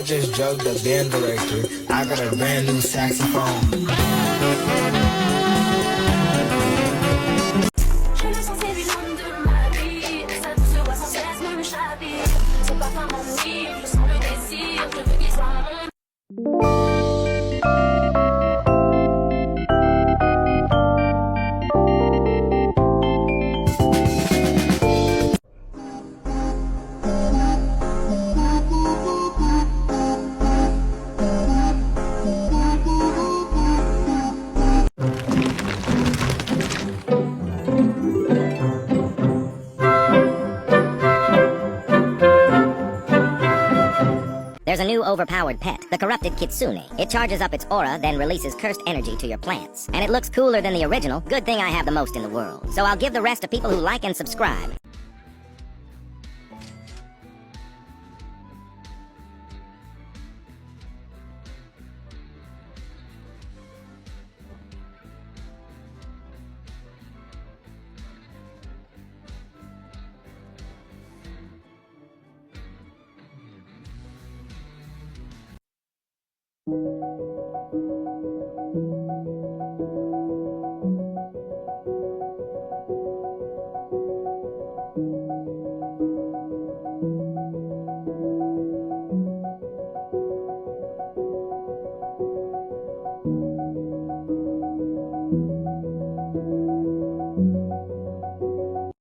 I just drugged the band director. I got a brand new saxophone. There's a new overpowered pet, the corrupted kitsune. It charges up its aura, then releases cursed energy to your plants. And it looks cooler than the original. Good thing I have the most in the world. So I'll give the rest to people who like and subscribe.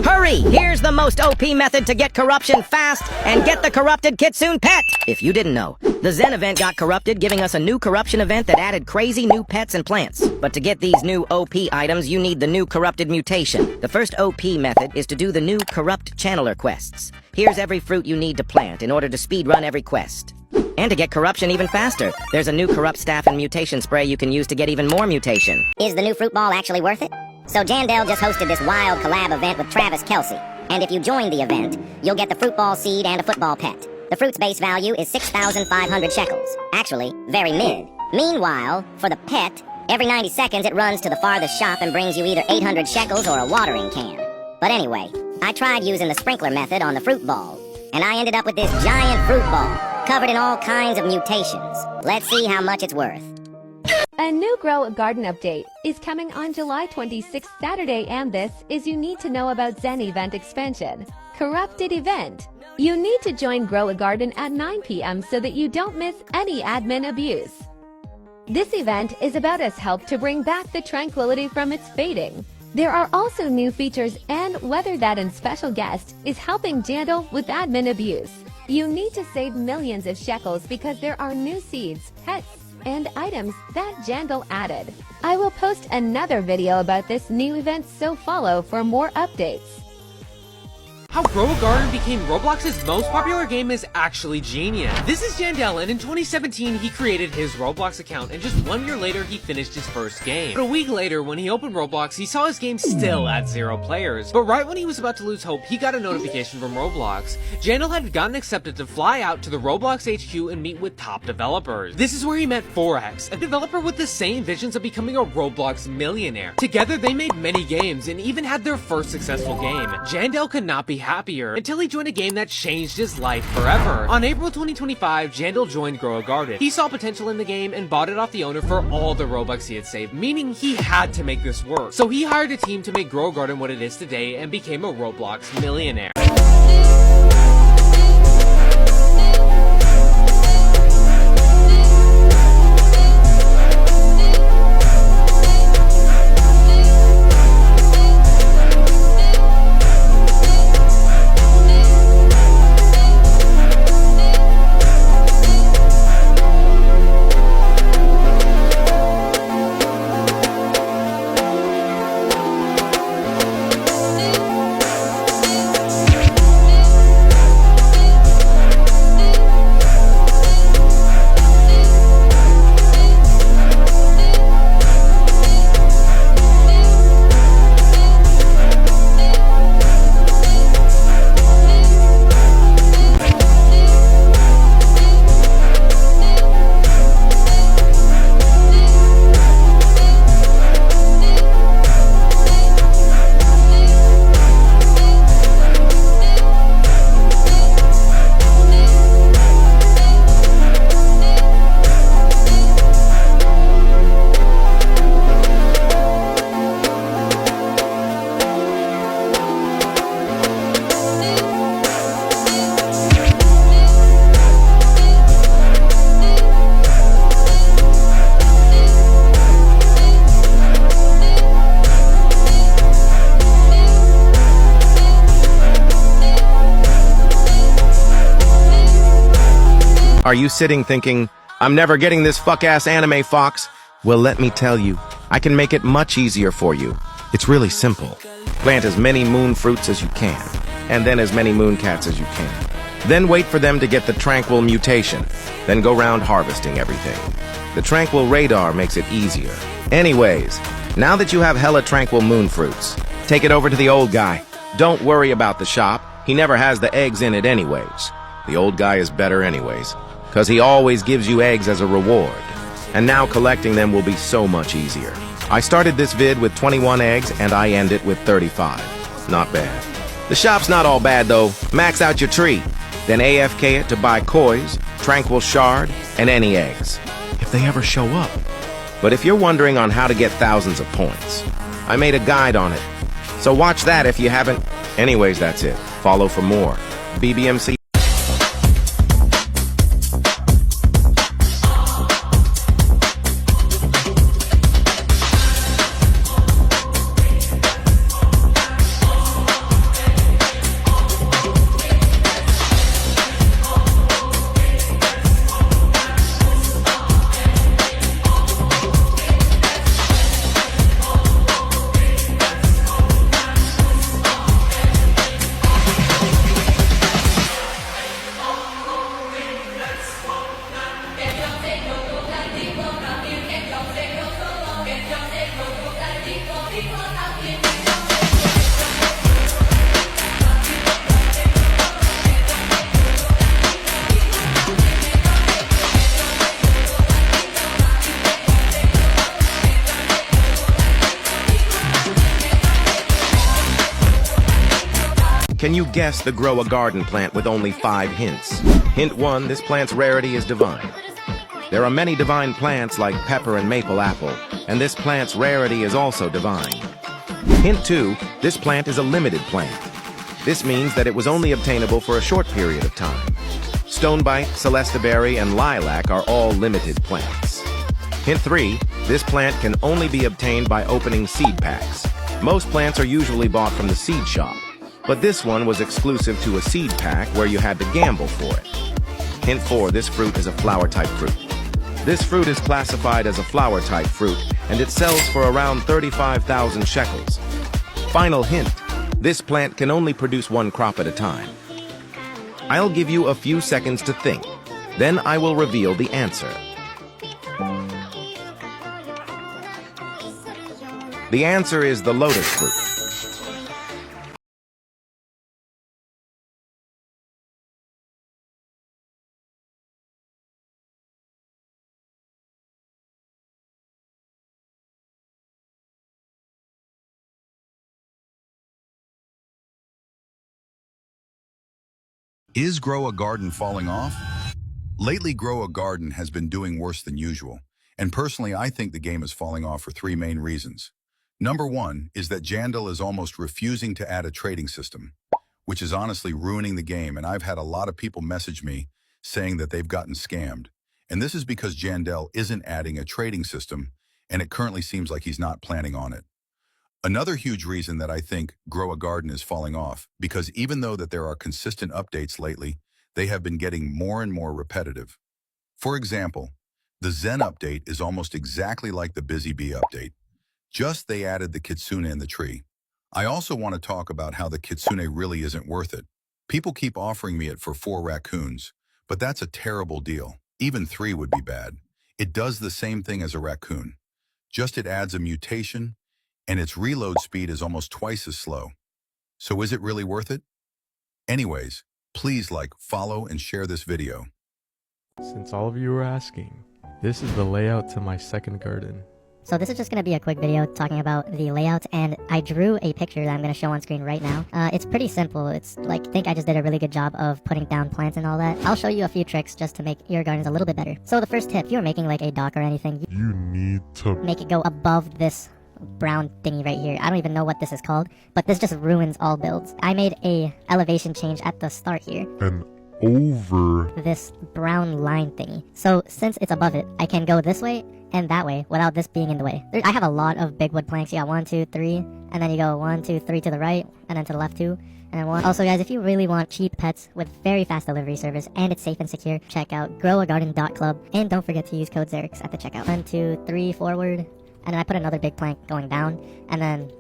Hurry! Here's the most OP method to get corruption fast and get the corrupted kitsune pet! If you didn't know, the Zen event got corrupted, giving us a new corruption event that added crazy new pets and plants. But to get these new OP items, you need the new corrupted mutation. The first OP method is to do the new corrupt channeler quests. Here's every fruit you need to plant in order to speedrun every quest. And to get corruption even faster, there's a new corrupt staff and mutation spray you can use to get even more mutation. Is the new fruit ball actually worth it? So Jandel just hosted this wild collab event with Travis Kelsey. And if you join the event, you'll get the fruit ball seed and a football pet. The fruit's base value is 6,500 shekels. Actually, very mid. Meanwhile, for the pet, every 90 seconds it runs to the farthest shop and brings you either 800 shekels or a watering can. But anyway, I tried using the sprinkler method on the fruit ball, and I ended up with this giant fruit ball, covered in all kinds of mutations. Let's see how much it's worth. A new Grow Garden update is coming on July 26th Saturday, and this is you need to know about Zen event expansion. Corrupted event. You need to join Grow a Garden at 9 p.m. so that you don't miss any admin abuse. This event is about us help to bring back the tranquility from its fading. There are also new features and whether that and special guest is helping Jandel with admin abuse. You need to save millions of shekels because there are new seeds, pets, and items that Jandel added. I will post another video about this new event, so follow for more updates. How Grow a Garden became Roblox's most popular game is actually genius. This is Jandel, and in 2017 he created his Roblox account, and just 1 year later he finished his first game. But a week later, when he opened Roblox, he saw his game still at 0 players. But right when he was about to lose hope, he got a notification from Roblox. Jandel had gotten accepted to fly out to the Roblox HQ and meet with top developers. This is where he met 4X, a developer with the same visions of becoming a Roblox millionaire. Together they made many games and even had their first successful game. Jandel could not be happier until he joined a game that changed his life forever. On April 2025, Jandel joined Grow a Garden. He saw potential in the game and bought it off the owner for all the Robux he had saved, meaning he had to make this work. So he hired a team to make Grow a Garden what it is today and became a Roblox millionaire. Are you sitting thinking, I'm never getting this fuck-ass anime, Fox? Well, let me tell you, I can make it much easier for you. It's really simple. Plant as many moon fruits as you can, and then as many moon cats as you can. Then wait for them to get the tranquil mutation. Then go round harvesting everything. The tranquil radar makes it easier. Anyways, now that you have hella tranquil moon fruits, take it over to the old guy. Don't worry about the shop. He never has the eggs in it anyways. The old guy is better anyways, cause he always gives you eggs as a reward. And now collecting them will be so much easier. I started this vid with 21 eggs and I end it with 35. Not bad. The shop's not all bad though. Max out your tree. Then AFK it to buy kois, tranquil shard, and any eggs, if they ever show up. But if you're wondering on how to get thousands of points, I made a guide on it. So watch that if you haven't. Anyways, that's it. Follow for more. BBMC. Can you guess the grow a garden plant with only 5 hints? Hint 1, this plant's rarity is divine. There are many divine plants like pepper and maple apple, and this plant's rarity is also divine. Hint 2, this plant is a limited plant. This means that it was only obtainable for a short period of time. Stonebite, celestiberry, and lilac are all limited plants. Hint 3, this plant can only be obtained by opening seed packs. Most plants are usually bought from the seed shop, but this one was exclusive to a seed pack where you had to gamble for it. Hint 4, this fruit is a flower-type fruit. This fruit is classified as a flower-type fruit, and it sells for around 35,000 shekels. Final hint, this plant can only produce 1 crop at a time. I'll give you a few seconds to think, then I will reveal the answer. The answer is the lotus fruit. Is Grow a Garden falling off? Lately, Grow a Garden has been doing worse than usual, and personally I think the game is falling off for 3 main reasons. Number 1 is that Jandal is almost refusing to add a trading system, which is honestly ruining the game, and I've had a lot of people message me saying that they've gotten scammed. And this is because Jandal isn't adding a trading system, and it currently seems like he's not planning on it. Another huge reason that I think Grow a Garden is falling off, because even though that there are consistent updates lately, they have been getting more and more repetitive. For example, the Zen update is almost exactly like the Busy Bee update, just they added the kitsune in the tree. I also want to talk about how the kitsune really isn't worth it. People keep offering me it for 4 raccoons, but that's a terrible deal. Even 3 would be bad. It does the same thing as a raccoon, just it adds a mutation, and its reload speed is almost twice as slow. So is it really worth it? Anyways, please like, follow, and share this video. Since all of you are asking, this is the layout to my second garden. So this is just going to be a quick video talking about the layout, and I drew a picture that I'm going to show on screen right now. It's pretty simple. It's like, I think I just did a really good job of putting down plants and all that. I'll show you a few tricks just to make your gardens a little bit better. So the first tip, if you're making like a dock or anything, You need to make it go above this brown thingy right here. I don't even know what this is called, but this just ruins all builds. I made a elevation change at the start here. and over. This brown line thingy. So since it's above it, I can go this way and that way without this being in the way. I have a lot of big wood planks. You got 1, 2, 3, and then you go 1, 2, 3 to the right, and then to the left 2, and then 1. Also guys, if you really want cheap pets with very fast delivery service and it's safe and secure, check out growagarden.club, and don't forget to use code Xerix at the checkout. 1, 2, 3 forward, and then I put another big plank going down, and then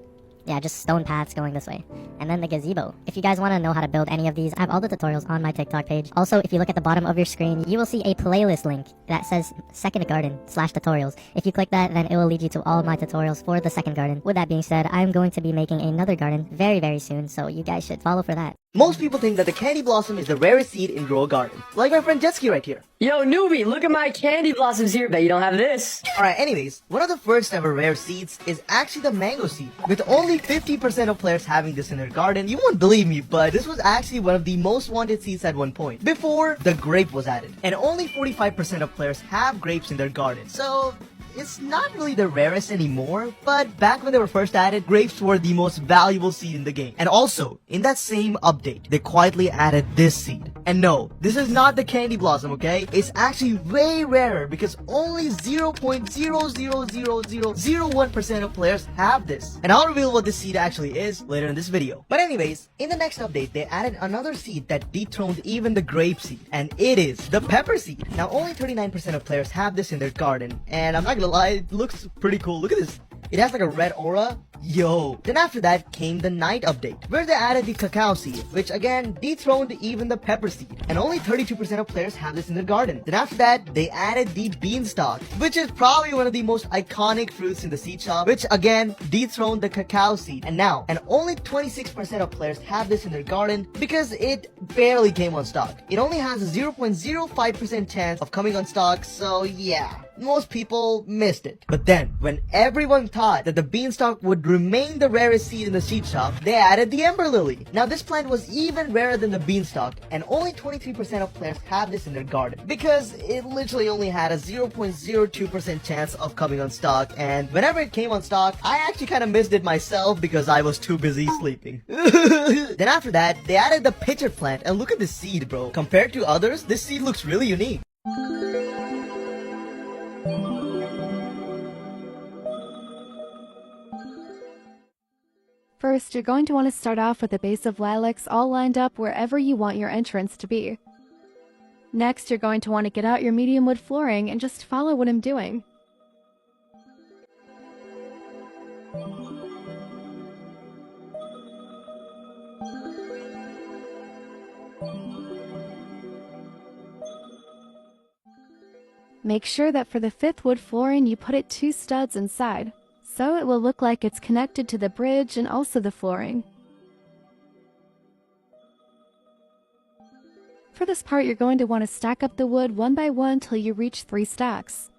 yeah, just stone paths going this way. And then the gazebo. If you guys want to know how to build any of these, I have all the tutorials on my TikTok page. Also, if you look at the bottom of your screen, you will see a playlist link that says second garden / tutorials. If you click that, then it will lead you to all my tutorials for the second garden. With that being said, I'm going to be making another garden very, very soon, so you guys should follow for that. Most people think that the candy blossom is the rarest seed in Grow a Garden. Like my friend Jetski right here. Yo, newbie, look at my candy blossoms here. Bet you don't have this. Alright, anyways, one of the first ever rare seeds is actually the mango seed. With only 50% of players having this in their garden, you won't believe me, but this was actually one of the most wanted seeds at one point, before the grape was added. And only 45% of players have grapes in their garden. So it's not really the rarest anymore, but back when they were first added, grapes were the most valuable seed in the game. And also, in that same update, they quietly added this seed. And no, this is not the candy blossom, okay? It's actually way rarer because only 0.00001% of players have this. And I'll reveal what this seed actually is later in this video. But anyways, in the next update, they added another seed that dethroned even the grape seed. And it is the pepper seed. Now, only 39% of players have this in their garden. And I'm not gonna lie, it looks pretty cool. Look at this. It has like a red aura. Yo. Then after that came the night update, where they added the cacao seed, which again dethroned even the pepper seed. And only 32% of players have this in their garden. Then after that, they added the beanstalk, which is probably one of the most iconic fruits in the seed shop, which again dethroned the cacao seed. And only 26% of players have this in their garden because it barely came on stock. It only has a 0.05% chance of coming on stock, so yeah, most people missed it. But then, when everyone thought that the beanstalk would remain the rarest seed in the seed shop, they added the ember lily. Now this plant was even rarer than the beanstalk, and only 23% of players have this in their garden because it literally only had a 0.02% chance of coming on stock, and whenever it came on stock, I actually kind of missed it myself because I was too busy sleeping. Then after that, they added the pitcher plant, and look at this seed, bro. Compared to others, this seed looks really unique. First, you're going to want to start off with a base of lilacs all lined up wherever you want your entrance to be. Next, you're going to want to get out your medium wood flooring and just follow what I'm doing. Make sure that for the 5th wood flooring you put it 2 studs inside, so it will look like it's connected to the bridge and also the flooring. For this part, you're going to want to stack up the wood one by one till you reach 3 stacks.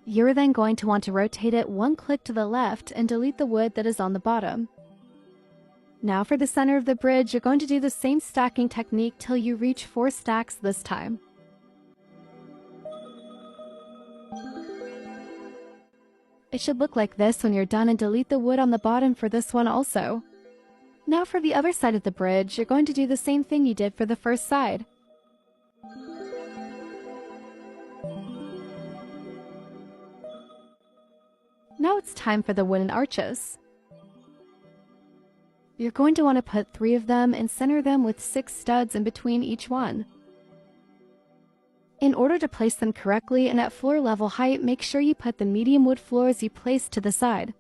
You're then going to want to rotate it 1 click to the left and delete the wood that is on the bottom. Now for the center of the bridge, you're going to do the same stacking technique till you reach 4 stacks this time. It should look like this when you're done, and delete the wood on the bottom for this one also. Now for the other side of the bridge, you're going to do the same thing you did for the first side. Now it's time for the wooden arches. You're going to want to put 3 of them and center them with 6 studs in between each one. In order to place them correctly and at floor level height, make sure you put the medium wood floors you placed to the side.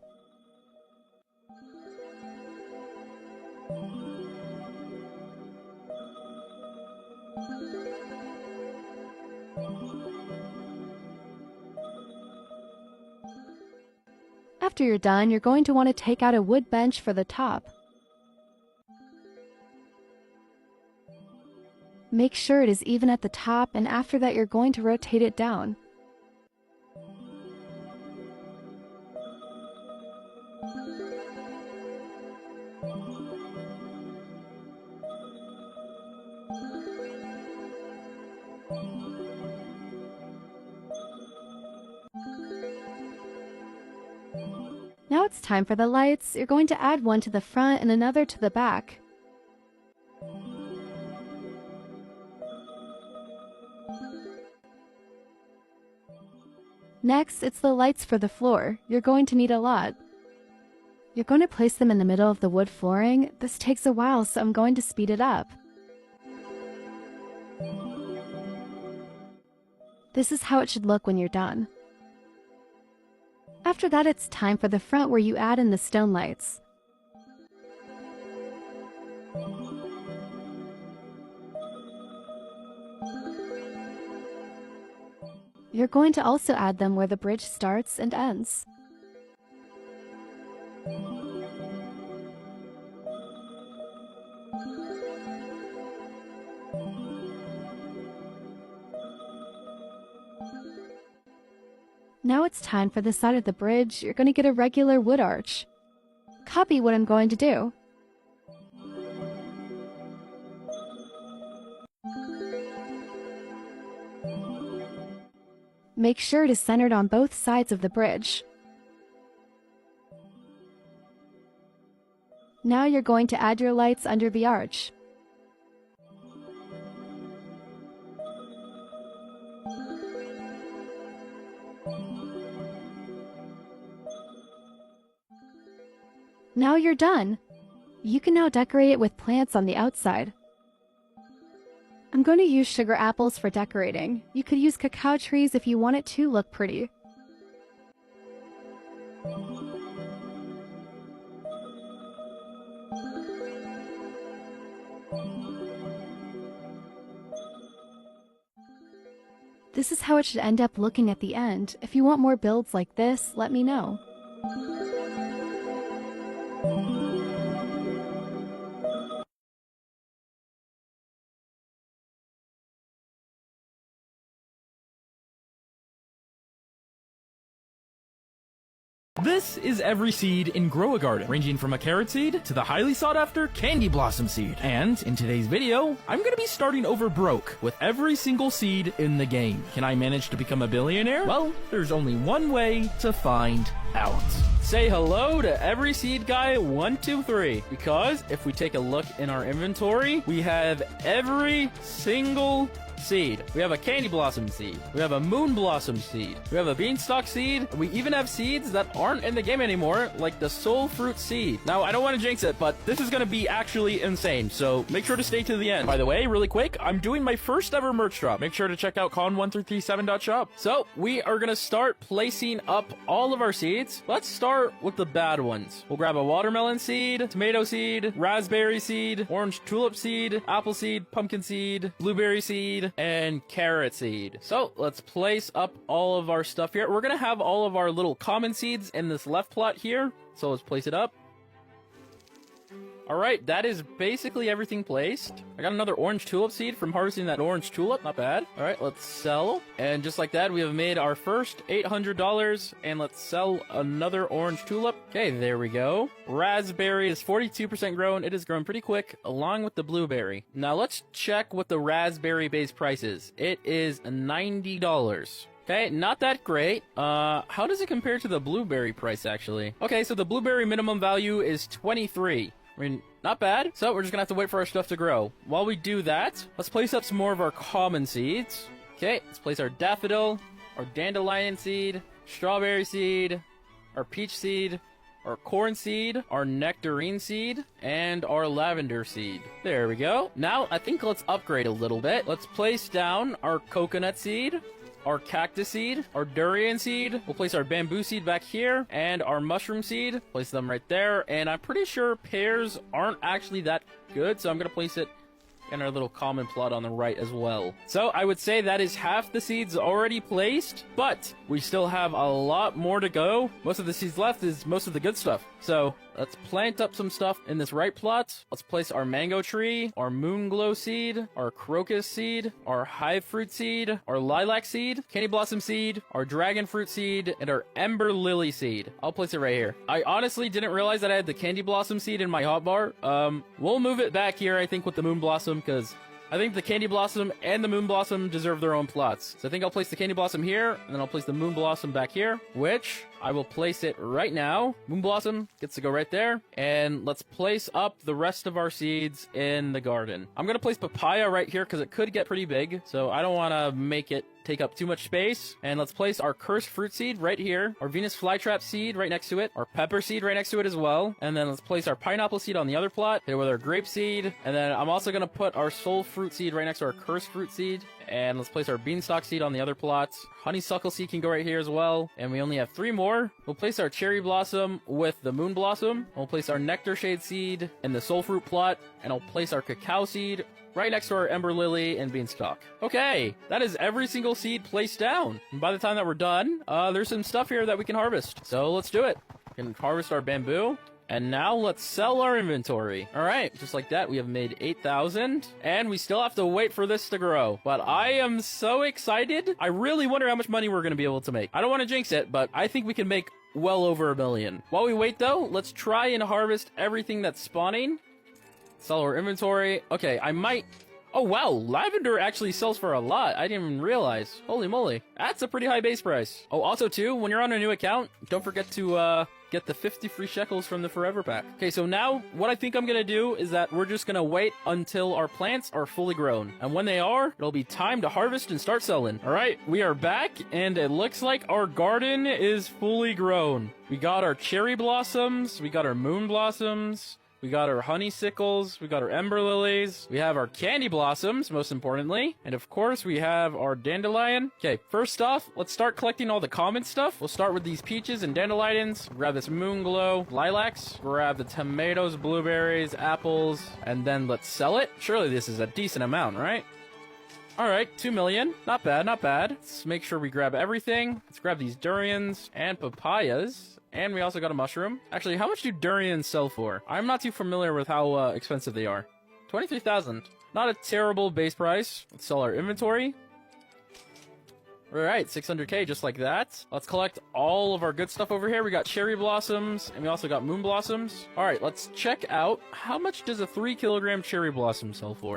After you're done, you're going to want to take out a wood bench for the top. Make sure it is even at the top, and after that you're going to rotate it down. Now it's time for the lights. You're going to add one to the front and another to the back. Next, it's the lights for the floor. You're going to need a lot. You're going to place them in the middle of the wood flooring. This takes a while, so I'm going to speed it up. This is how it should look when you're done. After that, it's time for the front where you add in the stone lights. You're going to also add them where the bridge starts and ends. Now it's time for the side of the bridge. You're going to get a regular wood arch. Copy what I'm going to do. Make sure it is centered on both sides of the bridge. Now you're going to add your lights under the arch. Now you're done. You can now decorate it with plants on the outside. I'm going to use sugar apples for decorating. You could use cacao trees if you want it to look pretty. This is how it should end up looking at the end. If you want more builds like this, let me know. This is every seed in Grow a Garden, ranging from a carrot seed to the highly sought after candy blossom seed. And in today's video, I'm gonna be starting over broke with every single seed in the game. Can I manage to become a billionaire? Well, there's only one way to find out. Say hello to every seed guy 1, 2, 3, because if we take a look in our inventory, we have every single seed. We have a candy blossom seed. We have a moon blossom seed. We have a beanstalk seed. We even have seeds that aren't in the game anymore, like the soul fruit seed. Now, I don't want to jinx it, but this is going to be actually insane, so make sure to stay to the end. By the way, really quick, I'm doing my first ever merch drop. Make sure to check out con1337.shop. So, we are going to start placing up all of our seeds. Let's start with the bad ones. We'll grab a watermelon seed, tomato seed, raspberry seed, orange tulip seed, apple seed, pumpkin seed, blueberry seed, and carrot seed. So let's place up all of our stuff here. We're gonna have all of our little common seeds in this left plot here. So let's place it up. Alright, that is basically everything placed. I got another orange tulip seed from harvesting that orange tulip. Not bad. Alright, let's sell. And just like that, we have made our first $800. And let's sell another orange tulip. Okay, there we go. Raspberry is 42% grown. It has grown pretty quick, along with the blueberry. Now let's check what the raspberry base price is. It is $90. Okay, not that great. How does it compare to the blueberry price, actually? Okay, so the blueberry minimum value is 23. I mean, not bad. So we're just gonna have to wait for our stuff to grow. While we do that, let's place up some more of our common seeds. Okay, let's place our daffodil, our dandelion seed, strawberry seed, our peach seed, our corn seed, our nectarine seed, and our lavender seed. There we go. Now, I think let's upgrade a little bit. Let's place down our coconut seed, our cactus seed, our durian seed. We'll place our bamboo seed back here, and our mushroom seed. Place them right there, and I'm pretty sure pears aren't actually that good, so I'm gonna place it in our little common plot on the right as well. So I would say that is half the seeds already placed, but we still have a lot more to go. Most of the seeds left is most of the good stuff. So let's plant up some stuff in this right plot. Let's place our mango tree, our moon glow seed, our crocus seed, our hive fruit seed, our lilac seed, candy blossom seed, our dragon fruit seed, and our ember lily seed. I'll place it right here. I honestly didn't realize that I had the candy blossom seed in my hotbar. We'll move it back here, I think, with the moon blossom, because I think the candy blossom and the moon blossom deserve their own plots. So I think I'll place the candy blossom here, and then I'll place the moon blossom back here, which I will place it right now. Moon blossom gets to go right there. And let's place up the rest of our seeds in the garden. I'm gonna place papaya right here because it could get pretty big. So I don't want to make it take up too much space. And let's place our cursed fruit seed right here, our Venus flytrap seed right next to it, our pepper seed right next to it as well. And then let's place our pineapple seed on the other plot, hit it with our grape seed. And then I'm also going to put our soul fruit seed right next to our cursed fruit seed. And let's place our beanstalk seed on the other plots. Honeysuckle seed can go right here as well. And we only have 3 more. We'll place our cherry blossom with the moon blossom. We'll place our nectar shade seed in the soul fruit plot. And I'll place our cacao seed right next to our ember lily and beanstalk. Okay, that is every single seed placed down. And by the time that we're done, there's some stuff here that we can harvest. So let's do it. We can harvest our bamboo. And now let's sell our inventory. All right, just like that, we have made 8,000. And we still have to wait for this to grow. But I am so excited. I really wonder how much money we're going to be able to make. I don't want to jinx it, but I think we can make well over $1 million. While we wait, though, let's try and harvest everything that's spawning. Sell our inventory. Okay, I might... Oh, wow, lavender actually sells for a lot. I didn't even realize. Holy moly. That's a pretty high base price. Oh, also, too, when you're on a new account, don't forget to, get the 50 free shekels from the Forever Pack. Okay, so now what I think I'm gonna do is that we're just gonna wait until our plants are fully grown. And when they are, it'll be time to harvest and start selling. All right, we are back, and it looks like our garden is fully grown. We got our cherry blossoms, we got our moon blossoms, we got our honeysuckles, we got our ember lilies, we have our candy blossoms, most importantly, and of course we have our dandelion. Okay, first off, let's start collecting all the common stuff. We'll start with these peaches and dandelions, grab this moon glow, lilacs, grab the tomatoes, blueberries, apples, and then let's sell it. Surely this is a decent amount, right? Alright, 2 million. Not bad, not bad. Let's make sure we grab everything. Let's grab these durians and papayas. And we also got a mushroom. Actually, how much do durians sell for? I'm not too familiar with how expensive they are. 23,000. Not a terrible base price. Let's sell our inventory. Alright, 600k, just like that. Let's collect all of our good stuff over here. We got cherry blossoms, and we also got moon blossoms. Alright, let's check out how much does a 3 kilogram cherry blossom sell for.